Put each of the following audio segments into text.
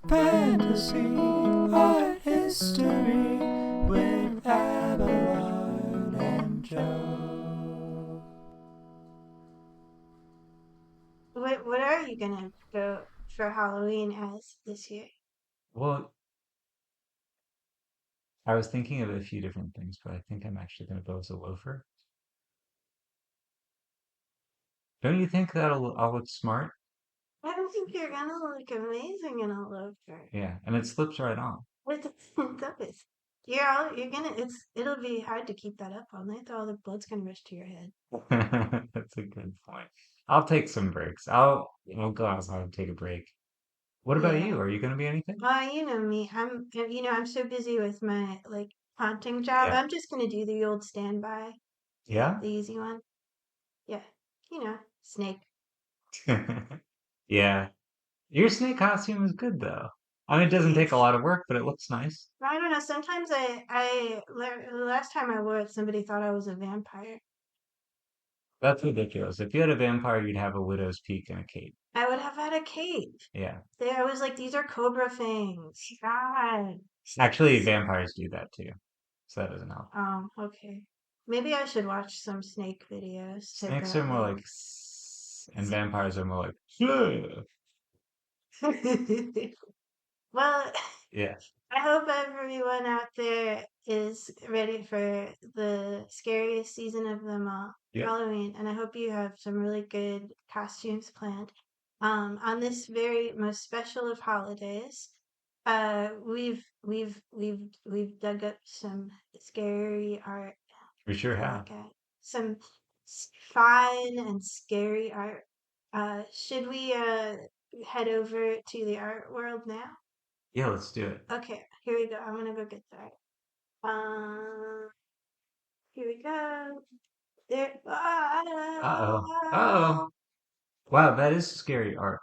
Fantasy art history with Abelard and Joe. What are you gonna go for Halloween as this year? Well, I was thinking of a few different things, but I think I'm actually going to go as a loafer. Don't you think I'll look smart? I don't think you're gonna look amazing in a loafer. Yeah, and it slips right on. It does. You're gonna it'll be hard to keep that up all night though. All the blood's gonna rush to your head. That's a good point. I'll take some breaks. I'll go outside and take a break. What about Yeah. you? Are you going to be anything? Well, you know me. I'm so busy with my like haunting job. Yeah. I'm just gonna do the old standby, Yeah? the easy one. Yeah. Snake. Yeah. Your snake costume is good though. I mean, it doesn't take a Thanks. lot of work, but it looks nice. I don't know. Sometimes the last time I wore it, somebody thought I was a vampire. That's ridiculous. If you had a vampire, you'd have a widow's peak and a cape. I would have had a cape. Yeah. I was like, these are cobra fangs. God. Actually, vampires do that too. So that doesn't help. Okay. Maybe I should watch some snake videos to Snakes are go more like. like and vampires are more like "Ugh." Well, Yeah. I hope everyone out there is ready for the scariest season of them all, Yeah. Halloween, and I hope you have some really good costumes planned. On this very most special of holidays, we've dug up some scary art We sure to have. look at, some fine and scary art. Should we head over to the art world now? Yeah, let's do it. Okay, here we go. I'm gonna go get that. Um, Here we go. There. Uh-oh. Uh-oh. Wow, that is scary art.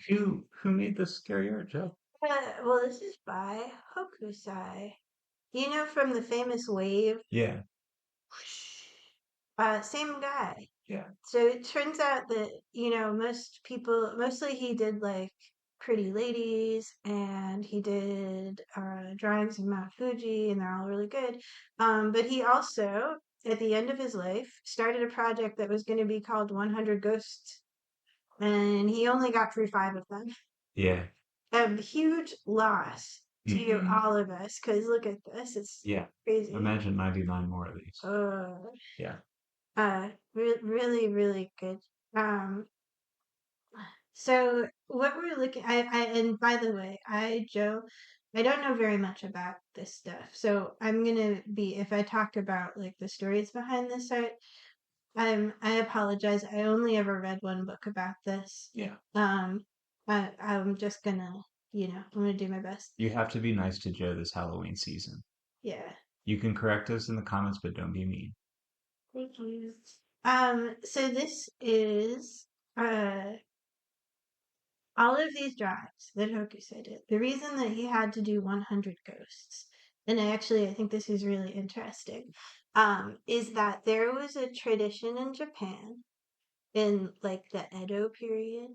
Who made this scary art, Joe? Well, this is by Hokusai. You know from the famous wave? Yeah. Same guy. Yeah. So it turns out that, most people, mostly he did like Pretty Ladies and he did drawings of Mount Fuji, and they're all really good. But he also, at the end of his life, started a project that was going to be called 100 Ghosts, and he only got through five of them. Yeah. A huge loss to Hmm. all of us because look at this, it's Yeah. crazy. Imagine 99 more of these. Uh, Yeah. Really, really good. Um, So what we're looking and by the way, Joe, I don't know very much about this stuff. So I'm gonna be if I talk about like the stories behind this art, I apologize. I only ever read one book about this. Yeah. Um I'm just gonna, I'm gonna do my best. You have to be nice to Joe this Halloween season. Yeah. You can correct us in the comments, but don't be mean. Thank you. So this is all of these drives that Hokusai did, the reason that he had to do 100 ghosts, and I think this is really interesting, is that there was a tradition in Japan in like the Edo period,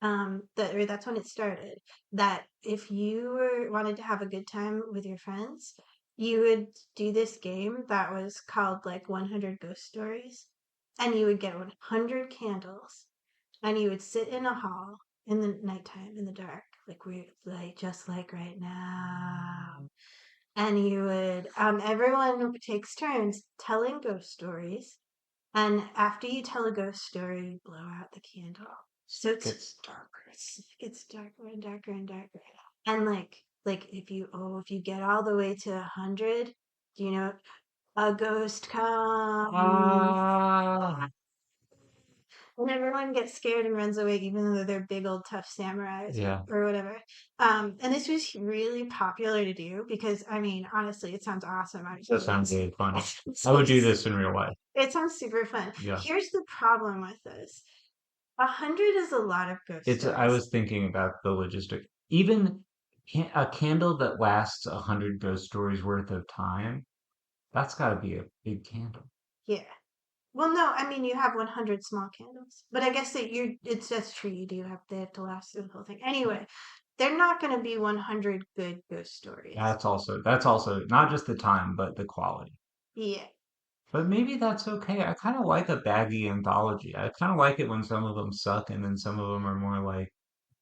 that's when it started, that if you wanted to have a good time with your friends, you would do this game that was called like 100 Ghost Stories, and you would get 100 candles and you would sit in a hall in the nighttime in the dark, like just like right now, and you would everyone takes turns telling ghost stories, and after you tell a ghost story you blow out the candle, so Gets darker. it gets darker and darker and darker, and if you get all the way to 100, you know a ghost comes. Ah. And everyone gets scared and runs away, even though they're big old tough samurais Yeah. or whatever. And this was really popular to do because, I mean, honestly, it sounds awesome. That sounds really It fun. sounds, I would do this in real life. it sounds super fun. Yeah. Here's the problem with this: 100 is a lot of ghost I stories. was thinking about the logistic. Even a candle that lasts 100 ghost stories worth of time, that's got to be a big candle. Yeah. Well, no, I mean you have 100 small candles, but I guess that that's true. They have to last through the whole thing. Yeah. Anyway, they're not going to be 100 good ghost stories. That's also not just the time, but the quality. Yeah. But maybe that's okay. I kind of like a baggy anthology. I kind of like it when some of them suck and then some of them are more like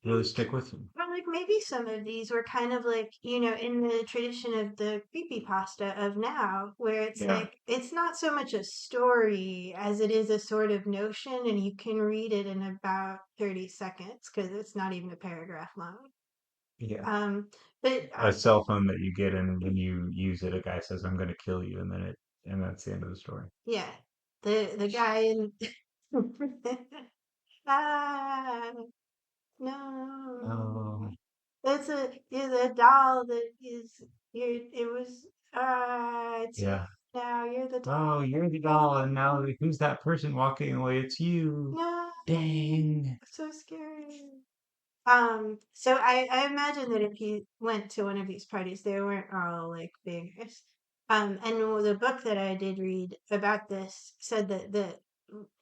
really stick with you. Or like maybe some of these were kind of like, in the tradition of the creepypasta of now, where it's Yeah, like it's not so much a story as it is a sort of notion, and you can read it in about 30 seconds because it's not even a paragraph long. yeah. Um, but A cell phone that you get and when you use it, a guy says, "I'm going to kill you," and that's the end of the story. yeah, the guy in ah Oh, no, it's the doll that is it was it's you yeah. now. You're the doll. Oh, you're the doll, and now who's that person walking away? It's you. No, Dang. so scary. So I imagine that if you went to one of these parties, they weren't all like bangers. And the book that I did read about this said that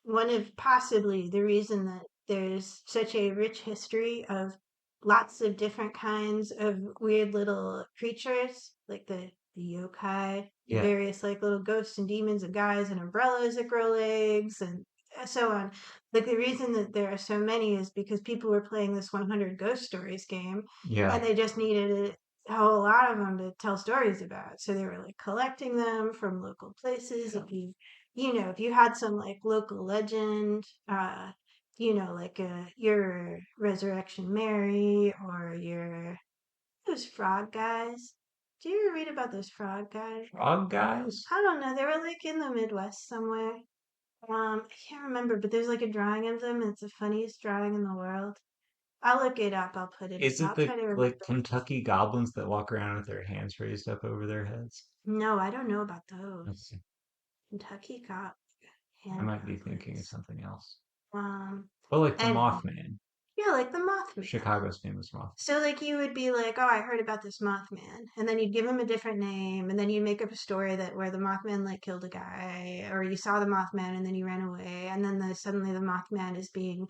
one of possibly the reason that there's such a rich history of lots of different kinds of weird little creatures, like the yokai, the Yeah, various like little ghosts and demons and guys and umbrellas that grow legs and so on. Like the reason that there are so many is because people were playing this 100 ghost stories game yeah, and they just needed a whole lot of them to tell stories about. So they were like collecting them from local places. yeah. If you had some like local legend, like your Resurrection Mary or your those frog guys. Do you ever read about those frog guys? Frog guys? I don't know. They were like in the Midwest somewhere. I can't remember, but there's like a drawing of them, and it's the funniest drawing in the world. I'll look it up. I'll put it. Is it I'll the try to like remember. Kentucky goblins that walk around with their hands raised up over their heads? No, I don't know about those. Okay. Kentucky got I hand might be thinking of goblins. something else. Um, But like the anyway, Mothman, yeah, like the Mothman. Chicago's famous Mothman. So like you would be like, oh, I heard about this Mothman, and then you'd give him a different name, and then you'd make up a story that where the Mothman like killed a guy, or you saw the Mothman and then he ran away, and then suddenly the Mothman is being,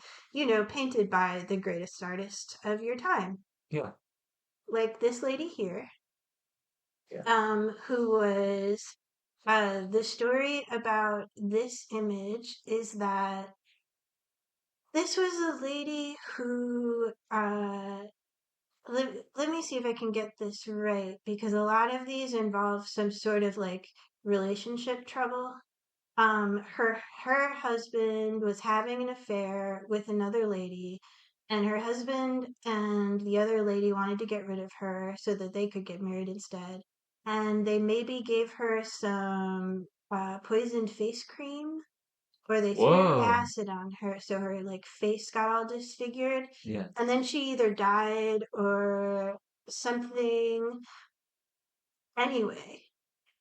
painted by the greatest artist of your time, Yeah, like this lady here, yeah. who was. The story about this image is that this was a lady who let me see if I can get this right because a lot of these involve some sort of like relationship trouble. Her husband was having an affair with another lady, and her husband and the other lady wanted to get rid of her so that they could get married instead. And they maybe gave her some poisoned face cream where they threw Whoa. acid on her so her like face got all disfigured Yeah. and then she either died or something. Anyway,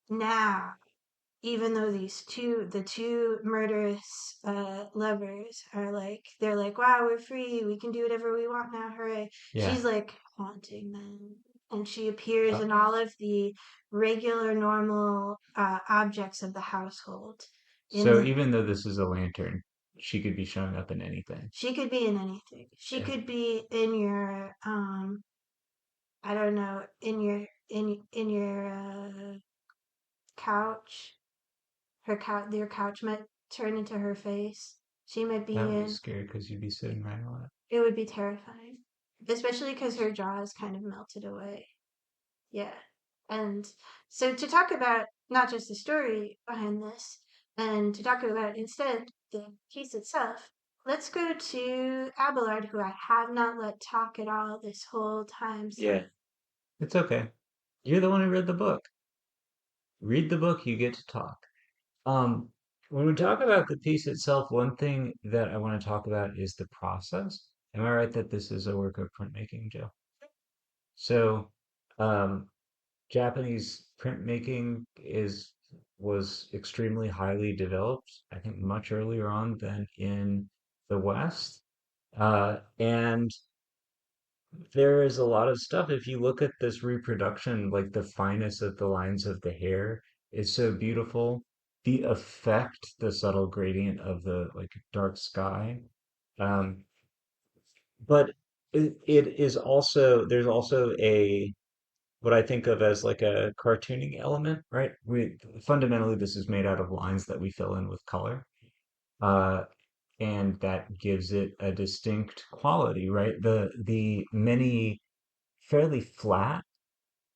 now even though the two murderous lovers are like they're like, wow, we're free, we can do whatever we want now, hooray, Yeah. she's like haunting them, and she appears Uh, in all of the regular normal objects of the household in so the even though this is a lantern, she could be showing up in anything. She could be in anything. She Yeah. could be in your I don't know, in your couch. Your couch might turn into her face. She might be That would be in. scary because you'd be sitting right on it. It would be terrifying, especially because her jaw is kind of melted away. Yeah, and so to talk about not just the story behind this, and to talk about instead the piece itself, let's go to Abelard, who I have not let talk at all this whole time. So Yeah. It's okay. You're the one who read the book. Read the book, you get to talk. Um, when we talk about the piece itself, one thing that I want to talk about is the process. Am I right that this is a work of printmaking, Joe? So, um, Japanese printmaking was extremely highly developed, I think much earlier on than in the West. And there is a lot of stuff. If you look at this reproduction, like the fineness of the lines of the hair is so beautiful. The effect, the subtle gradient of the like dark sky. Um, but it is also there's also a what I think of as like a cartooning element, right? We fundamentally this is made out of lines that we fill in with color. Uh, and that gives it a distinct quality, right? The many fairly flat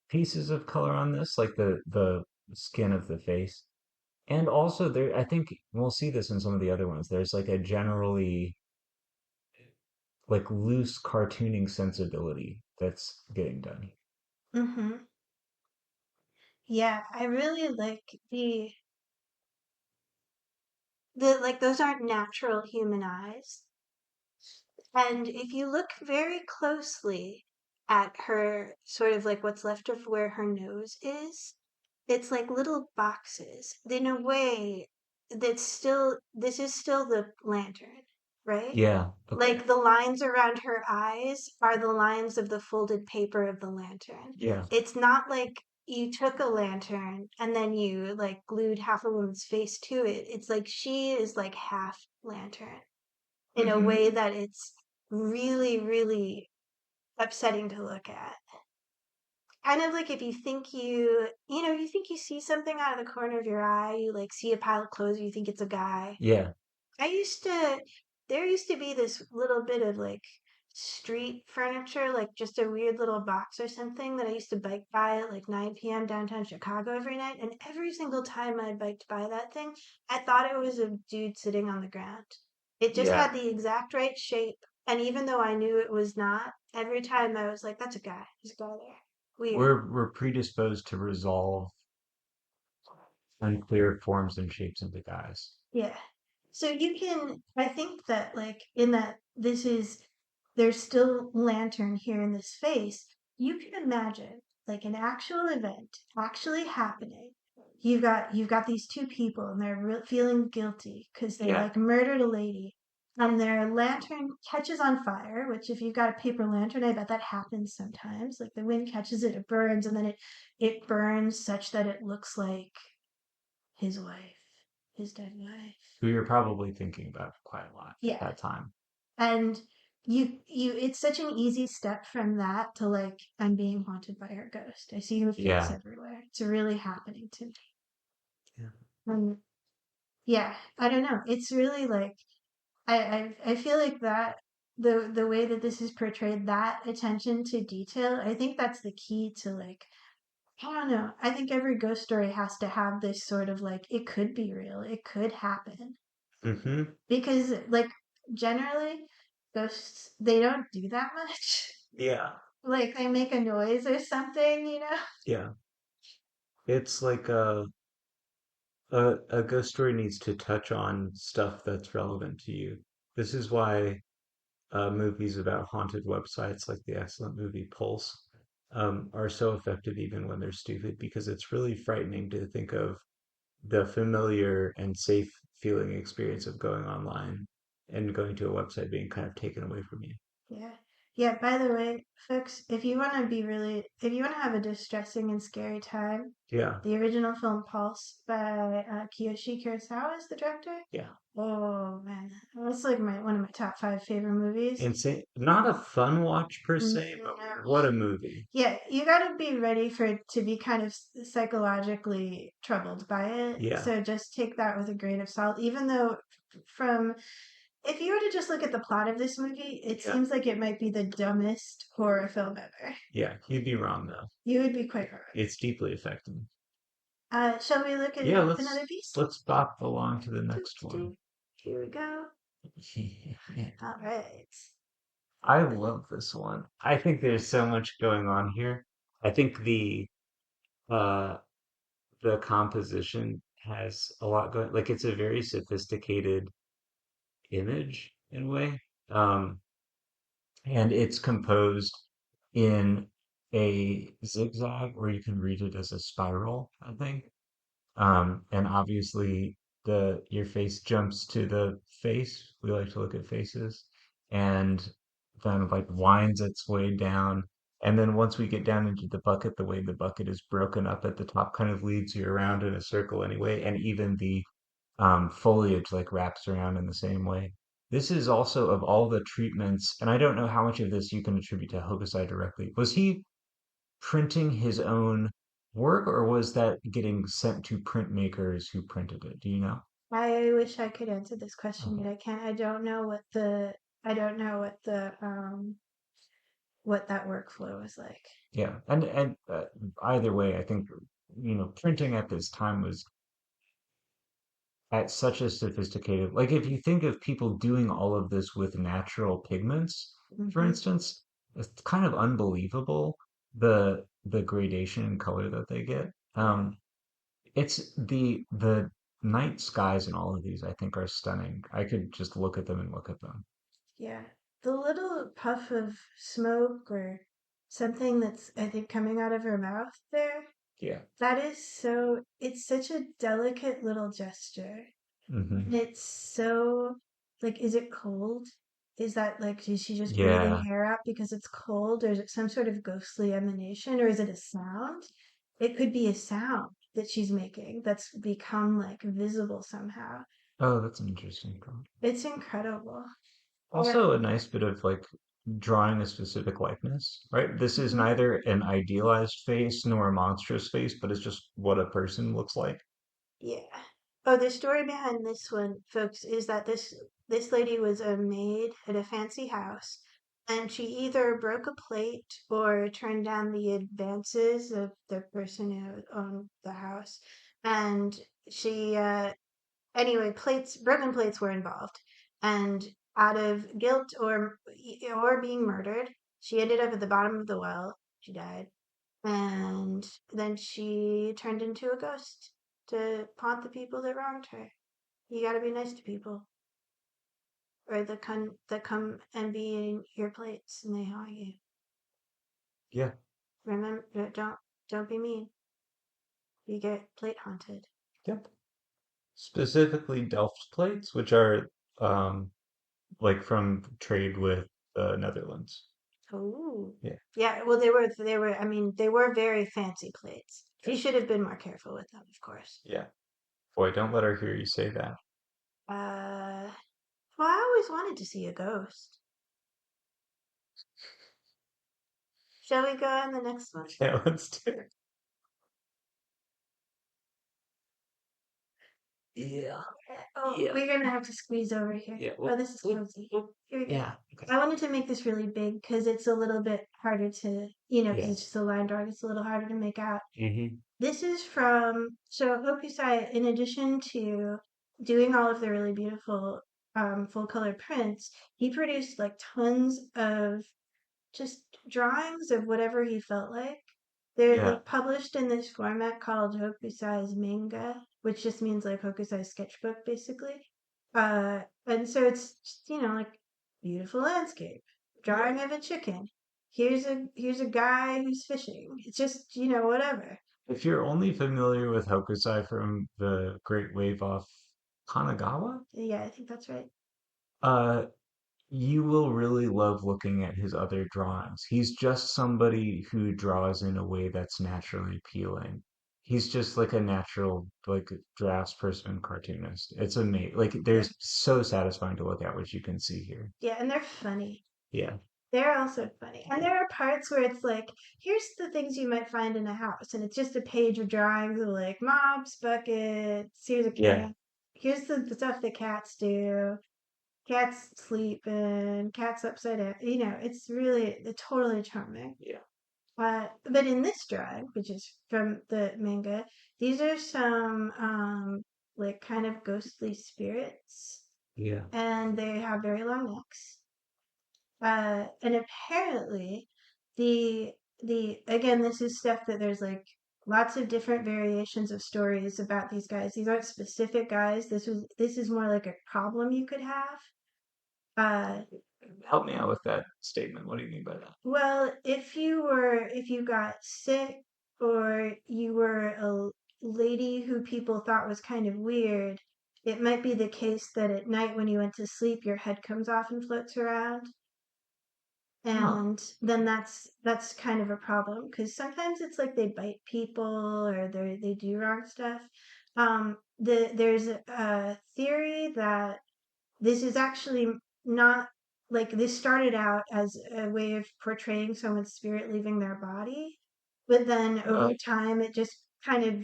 pieces of color on this, like the skin of the face. And also there I think we'll see this in some of the other ones. There's like a generally like loose cartooning sensibility that's getting done. Mm-hmm. Yeah, I really like the like those aren't natural human eyes. And if you look very closely at her, sort of like what's left of where her nose is, it's like little boxes. In a way, this is still the lantern, right? Yeah, okay. Like the lines around her eyes are the lines of the folded paper of the lantern. Yeah. It's not like you took a lantern and then you like glued half a woman's face to it. It's like she is like half lantern in a Hmm. way that it's really, really upsetting to look at. Kind of like if you think you think you see something out of the corner of your eye, you like see a pile of clothes, you think it's a guy. Yeah. I used to, there used to be this little bit of like street furniture, like just a weird little box or something that I used to bike by at like 9 p.m. downtown Chicago every night. And every single time I biked by that thing, I thought it was a dude sitting on the ground. It just Yeah. had the exact right shape. And even though I knew it was not, every time I was like, that's a guy. There's a guy there. Weird. We're predisposed to resolve unclear forms and shapes into guys. Yeah. So you can, I think that like in that this is, there's still lantern here in this face. You can imagine like an actual event actually happening. You've got these two people and they're feeling guilty because they Yeah. like murdered a lady and their lantern catches on fire, which if you've got a paper lantern, I bet that happens sometimes. Like the wind catches it, it burns, and then it burns such that it looks like his wife, his dead wife. Who you're probably thinking about quite a lot at Yeah. that time. And you it's such an easy step from that to like I'm being haunted by her ghost. I see her face Yeah. everywhere. It's really happening to me. Yeah. Yeah, I don't know. It's really like I feel like that the way that this is portrayed, that attention to detail, I think that's the key to like I don't know. I think every ghost story has to have this sort of like it could be real. It could happen. Hmm. Because like generally ghosts they don't do that much. Yeah. Like they make a noise or something, you know? Yeah. It's like a ghost story needs to touch on stuff that's relevant to you. This is why movies about haunted websites like the excellent movie Pulse are so effective even when they're stupid because it's really frightening to think of the familiar and safe feeling experience of going online and going to a website being kind of taken away from you. Yeah. Yeah, by the way, folks, if you want to have a distressing and scary time, Yeah, the original film Pulse by Kiyoshi Kurosawa is the director. yeah. Oh man, that's like my one of my top five favorite movies. Insane. Not a fun watch per No. se, but what a movie. Yeah, you gotta be ready for it to be kind of psychologically troubled by it. Yeah, So just take that with a grain of salt. Even though, from if you were to just look at the plot of this movie, it yeah, seems like it might be the dumbest horror film ever. yeah. You'd be wrong though. You would be quite wrong. It's deeply affecting. Shall we look Yeah, at another piece? let's bop along to the Doo, next doo, one. doo. Here we go. All right. I love this one. I think there's so much going on here. I think uh the composition has a lot going like it's a very sophisticated image in a way. Um and it's composed in a zigzag or you can read it as a spiral, I think. And obviously the your face jumps to the face. We like to look at faces, and then like winds its way down. And then once we get down into the bucket, the way the bucket is broken up at the top kind of leads you around in a circle anyway. And even the foliage like wraps around in the same way. this is also of all the treatments, and I don't know how much of this you can attribute to Hokusai directly. Was he printing his own work, or was that getting sent to printmakers who printed it? Do you know? I wish I could answer this question, Okay. but I can't. I don't know what that workflow was like. Yeah, and either way, I think printing at this time was at such a sophisticated, like if you think of people doing all of this with natural pigments, for Hmm. instance, it's kind of unbelievable the gradation and color that they get. Yeah, It's the night skies in all of these, I think, are stunning. I could just look at them and look at them. yeah. The little puff of smoke or something that's, I think, coming out of her mouth there, Yeah. that is so, it's such a delicate little gesture. Hmm. And it's so, like, is it cold? Is that like, is she just breathing Yeah. air out because it's cold, or is it some sort of ghostly emanation, or is it a sound? It could be a sound that she's making that's become like visible somehow. Oh, that's an interesting thought. It's incredible. Yeah. Also, a nice bit of like drawing a specific likeness, right? This is Mhm. neither an idealized face nor a monstrous face, but it's just what a person looks like. Yeah. Oh, the story behind this one, folks, is that this lady was a maid at a fancy house, and she either broke a plate or turned down the advances of the person who owned the house. And she, anyway, broken plates were involved, and out of guilt or being murdered, she ended up at the bottom of the well. She died. And then she turned into a ghost to haunt the people that wronged her. You gotta be nice to people, or that come and be in your plates and they haunt you. Yeah. Remember, don't be mean. You get plate haunted. Yep. Specifically Delft plates, which are um like from trade with the Netherlands. Oh, Yeah. yeah. Well, they were. I mean, they were very fancy plates. She Yes. should have been more careful with them, of course. Yeah. Boy, don't let her hear you say that. Uh, well, I always wanted to see a ghost. Shall we go on the next one? Yeah, let's do it. Yeah. Oh, Yeah. we're gonna have to squeeze over here. Yeah. Oh, Whoop, this is whoop, cozy. whoop. Here we go. Yeah. Okay. I wanted to make this really big because it's a little bit harder to, because Yeah. it's just a line drawing. It's a little harder to make out. Hmm. This is from, so Hokusai, in addition to doing all of the really beautiful full color prints, he produced like tons of just drawings of whatever he felt like. They're Yeah. like published in this format called Hokusai's manga, which just means like Hokusai's sketchbook, basically. And so it's just, like beautiful landscape, Yeah. drawing of a chicken. Here's a guy who's fishing. It's just, whatever. If you're only familiar with Hokusai from the Great Wave off Kanagawa, Yeah, I think that's right. uh, you will really love looking at his other drawings. He's just somebody who draws in a way that's naturally appealing. He's just like a natural, like draftsperson cartoonist. It's amazing. Like Yeah, there's so satisfying to look at, which you can see here. yeah, and they're funny. Yeah. They're also funny. And there are parts where it's like, here's the things you might find in a house. And it's just a page of drawings of like mops, buckets, here's a Yeah. cat. Here's the stuff that cats do. Cats sleeping, cats upside down. It's really totally charming. Yeah. But in this drawing, which is from the manga, these are some like kind of ghostly spirits, Yeah. and they have very long necks. And apparently, the again, this is stuff that there's like lots of different variations of stories about these guys. These aren't specific guys. This is more like a problem you could have. Uh, Help me out with that statement. What do you mean by that? well, if you got sick or you were a lady who people thought was kind of weird, it might be the case that at night when you went to sleep, your head comes off and floats around. Huh. And then that's kind of a problem because sometimes it's like they bite people or they do wrong stuff. There's a theory that this is actually not like this started out as a way of portraying someone's spirit leaving their body, but then over time it just kind of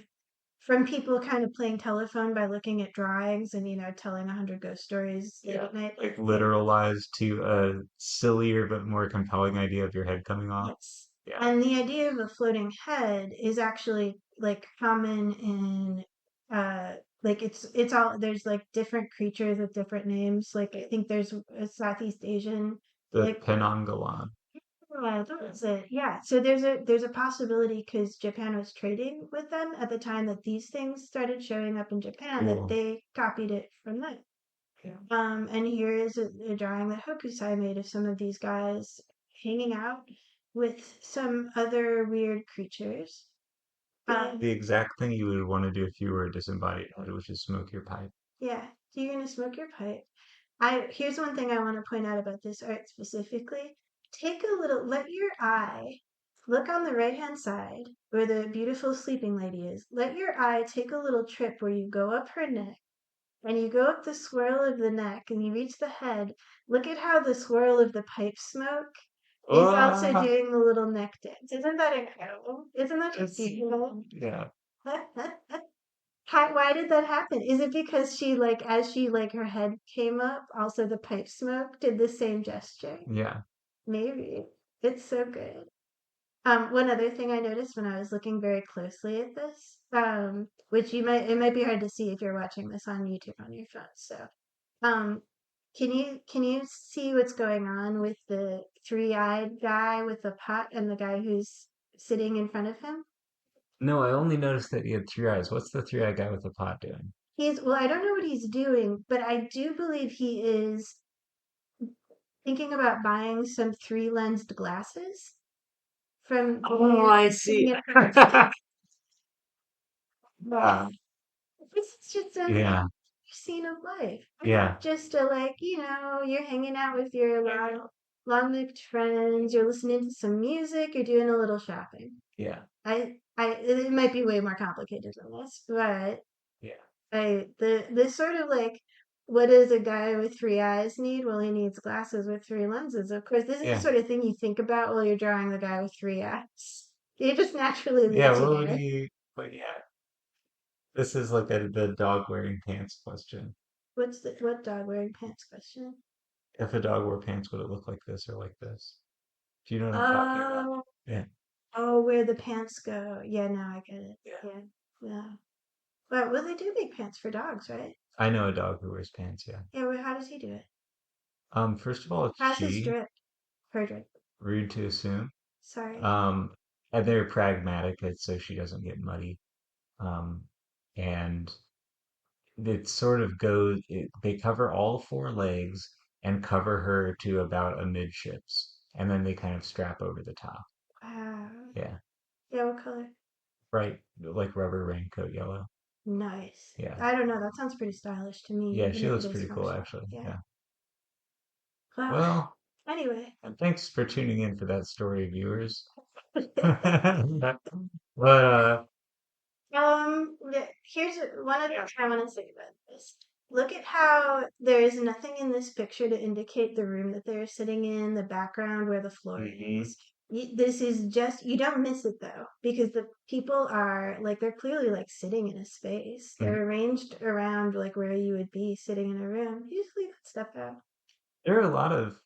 from people kind of playing telephone by looking at drawings and telling 100 ghost stories late Yeah. at night. Like literalized to a sillier but more compelling idea of your head coming off. Yes. Yeah. And the idea of a floating head is actually like common in like it's all there's like different creatures with different names. Like I think there's a Southeast Asian The like Penongalon. yeah, that's it. Yeah. So there's a possibility because Japan was trading with them at the time that these things started showing up in Japan that Cool. they copied it from them. Yeah. And here is a drawing that Hokusai made of some of these guys hanging out with some other weird creatures. The exact thing you would want to do if you were a disembodied head, which is smoke your pipe. Yeah. So you're gonna smoke your pipe. I Here's one thing I want to point out about this art specifically. Take a little, let your eye look on the right hand side where the beautiful sleeping lady is. Let your eye take a little trip where you go up her neck and you go up the swirl of the neck and you reach the head. Look at how the swirl of the pipe smoke is also Ah, doing the little neck dance. Isn't that incredible? Isn't that just it's beautiful? yeah, Why did that happen? Is it because she like as she like her head came up, also the pipe smoke did the same gesture? yeah. Maybe. It's so good. One other thing I noticed when I was looking very closely at this, which it might be hard to see if you're watching this on YouTube on your phone. So, um, can you see what's going on with the three-eyed guy with the pot and the guy who's sitting in front of him? No, I only noticed that he had three eyes. What's the three-eyed guy with the pot doing? Well, I don't know what he's doing, but I do believe he is thinking about buying some three-lensed glasses from the Oh, man I sitting see. in front of him. Ah, This is just another yeah, scene of life. yeah, Just a like, you're hanging out with your long-lived friends, you're listening to some music, you're doing a little shopping. yeah, It might be way more complicated than this, but yeah, the sort of like, what does a guy with three eyes need? Well, he needs glasses with three lenses. Of course, this is the yeah, sort of thing you think about while you're drawing the guy with three eyes. You just naturally yeah. leads you What would there. he? But yeah, this is like the dog wearing pants question. What dog wearing pants question? If a dog wore pants, would it look like this or like this? Do you know what I'm talking about? Oh, Yeah, oh, where the pants go. Yeah, now I get it. yeah. Yeah, yeah. Well, they do make pants for dogs, right? I know a dog who wears pants. Yeah. Yeah. Well, how does he do it? First of all, it's How's his she. drip? Her drip. Rude to assume. Sorry. Um, and they're pragmatic, so she doesn't get muddy. Um, and it sort of they cover all four legs and cover her to about a midships, and then they kind of strap over the top. Wow. Yeah, Yeah, what color? bright like rubber raincoat yellow. Nice. Yeah, I don't know. That sounds pretty stylish to me, yeah, even she if it looks is pretty cool functional. actually. Yeah. Yeah. Well, Well, anyway. and thanks for tuning in for that story, viewers. But Here's one other thing I want to say about this. Look at how there is nothing in this picture to indicate the room that they're sitting in, the background where the floor mhm, is. This is just, you don't miss it though, because the people are like, they're clearly like sitting in a space. mhm. They're arranged around like where you would be sitting in a room. You just leave that stuff out. There are a lot of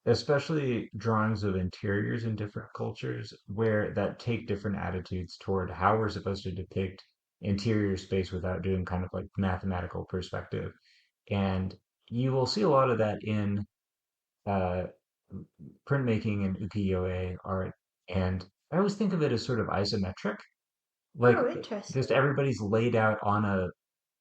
especially drawings of interiors in different cultures where that take different attitudes toward how we're supposed to depict interior space without doing kind of like mathematical perspective. And you will see a lot of that in uh, printmaking and ukiyo-e art. And I always think of it as sort of isometric, like Oh, interesting. just everybody's laid out on a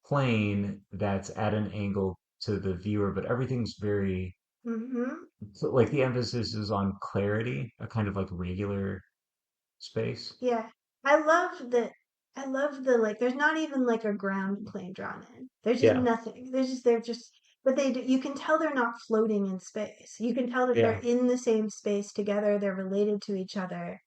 plane that's at an angle to the viewer, but everything's very Mm-hmm. so like the emphasis is on clarity, a kind of like regular space. Yeah. I love that. I love the like. There's not even like a ground plane drawn in. There's just Yeah, nothing. They're just. But you can tell they're not floating in space. You can tell that they're yeah, in the same space together. They're related to each other.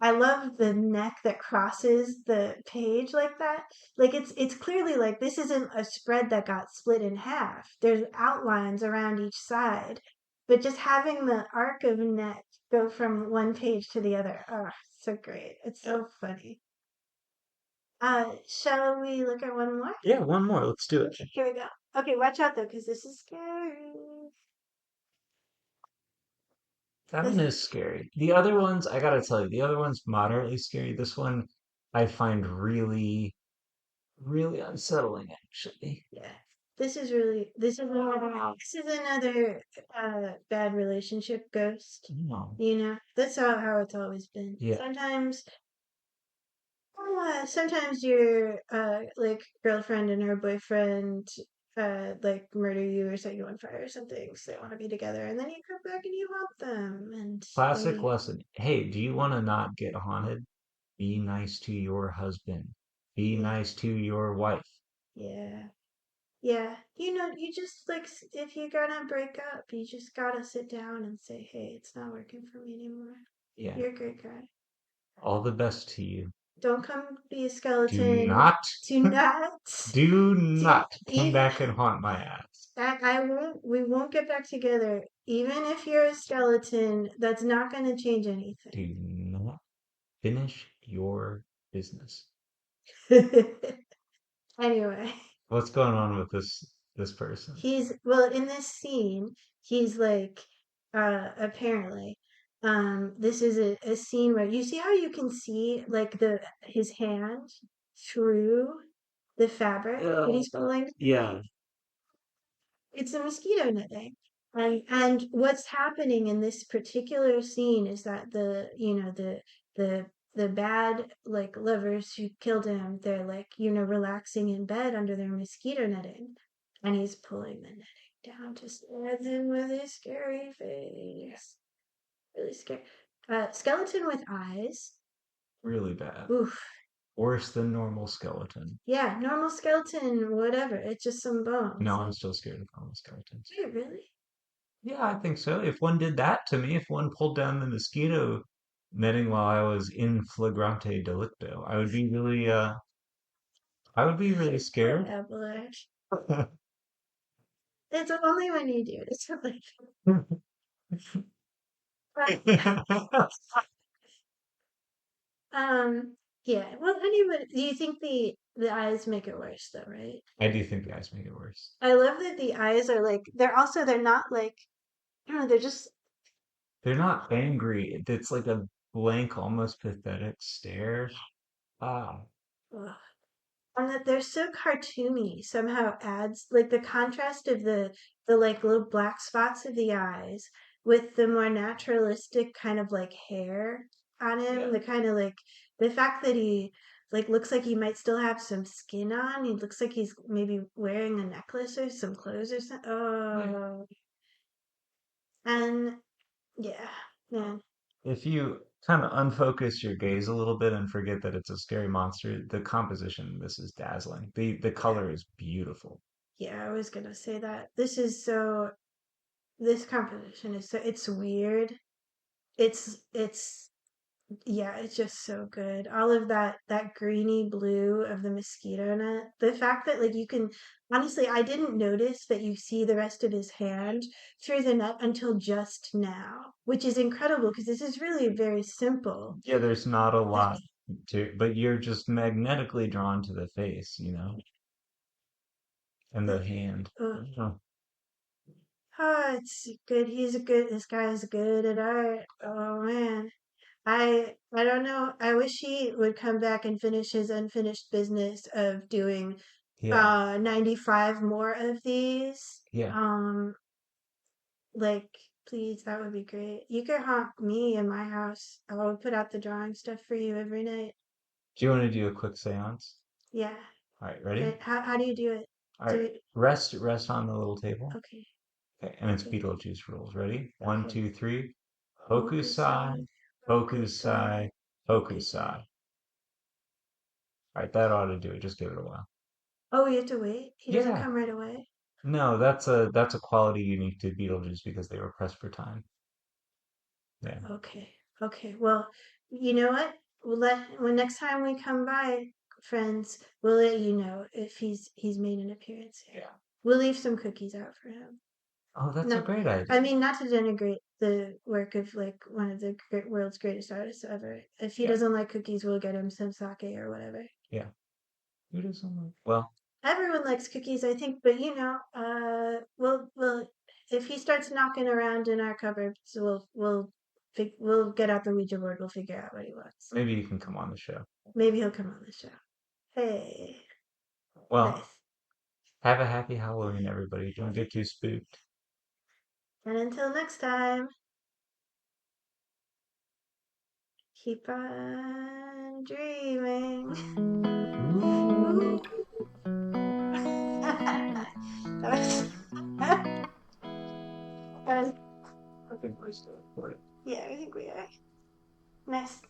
I love the neck that crosses the page like that. Like it's clearly like this isn't a spread that got split in half. There's outlines around each side, but just having the arc of neck go from one page to the other. Oh, so great. It's so funny. Shall we look at one more? Yeah, one more. Let's do it. Okay, here we go. Okay, watch out though, because this is scary. That one This is scary. The other ones, I gotta tell you, the other one's moderately scary. This one I find really, really unsettling, actually. Yeah. This is another bad relationship ghost. No. You know, that's how it's always been. Yeah. Sometimes your like girlfriend and her boyfriend like murder you or set you on fire or something, so they want to be together, and then you come back and you haunt them, and Classic they lesson. Hey, do you want to not get haunted? Be nice to your husband. Be yeah, nice to your wife. yeah. Yeah, you know, you just like if you're gonna break up, you just gotta sit down and say, "Hey, it's not working for me anymore. Yeah. You're a great guy. All the best to you. Don't come be a Do skeleton. not, Do not do do not come even back and haunt my ass. I won't. We won't get back together. Even if you're a skeleton, that's not gonna change anything." Do not finish your business. Anyway. What's going on with this person? Well, in this scene, he's like apparently this is a scene where you see how you can see like the his hand through the fabric that Oh, he's pulling. yeah, It's a mosquito netting. And what's happening in this particular scene is that the the bad like lovers who killed him, they're like, relaxing in bed under their mosquito netting. And he's pulling the netting down to stare at them with his scary face. Really scary. Skeleton with eyes. really bad. Oof. Worse than normal skeleton. Yeah, normal skeleton, whatever. It's just some bones. No, I'm Like, still scared of normal skeletons. wait, really? Yeah, I think so. If one did that to me, if one pulled down the mosquito netting while I was in flagrante delicto, I would be really Poor scared. Avalanche. It's only when you do it. It's like, um, yeah. Well, anyway, do you think the eyes make it worse though, right? I do think the eyes make it worse. I love that the eyes are like they're not like I don't know, they're just They're not angry. It's like a blank, almost pathetic stare. Ah, ugh. And that they're so cartoony somehow adds like the contrast of the like little black spots of the eyes with the more naturalistic kind of like hair on him, yeah. the kind of like the fact that he like looks like he might still have some skin on. He looks like he's maybe wearing a necklace or some clothes or something. Yeah. Oh, and yeah, man, If you kind of unfocus your gaze a little bit and forget that it's a scary monster, the composition in this is dazzling. The yeah, color is beautiful. yeah. I was gonna say that this composition is it's weird. It's yeah, it's just so good. All of that greeny blue of the mosquito net. The fact that like you can honestly, I didn't notice that you see the rest of his hand through the net until just now, which is incredible because this is really very simple. Yeah, there's not a lot to, but you're just magnetically drawn to the face, and the hand. Oh, Oh, it's good. This guy is good at art. Oh man. I don't know. I wish he would come back and finish his unfinished business of doing yeah, 95 more of these. yeah. Um like please, that would be great. You could haunt me in my house. I would put out the drawing stuff for you every night. Do you want to do a quick seance? Yeah. All right, ready? How do you do it? All Do right, it. rest on the little table. Okay. Okay, and it's Okay. Beetlejuice rules. Ready? One, Okay. two, three. Hokusai. Hokusai, Hokusai. Hokusai, Hokusai. Hokusai. All right, that ought to do it. Just give it a while. Oh, we have to wait. He doesn't Yeah. come right away. No, that's a quality unique to Beetlejuice because they were pressed for time. Yeah. Okay. Okay. Well, You know what? When next time we come by, friends, we'll let you know if he's made an appearance here. Yeah. We'll leave some cookies out for him. Oh, that's a No, great idea. I mean not to denigrate the work of like one of the world's greatest artists ever. If he Yeah. doesn't like cookies, we'll get him some sake or whatever. Yeah. Who doesn't like? Well, Everyone likes cookies, I think, but we'll if he starts knocking around in our cupboards, we'll get out the Ouija board. We'll figure out what he wants. maybe you can come on the show. Maybe he'll come on the show. Hey, Well, nice. have a happy Halloween, everybody. Don't get too spooked. And until next time, keep on dreaming. Ooh. that was, that was, I think we're still recording. yeah, I think we are. Nice.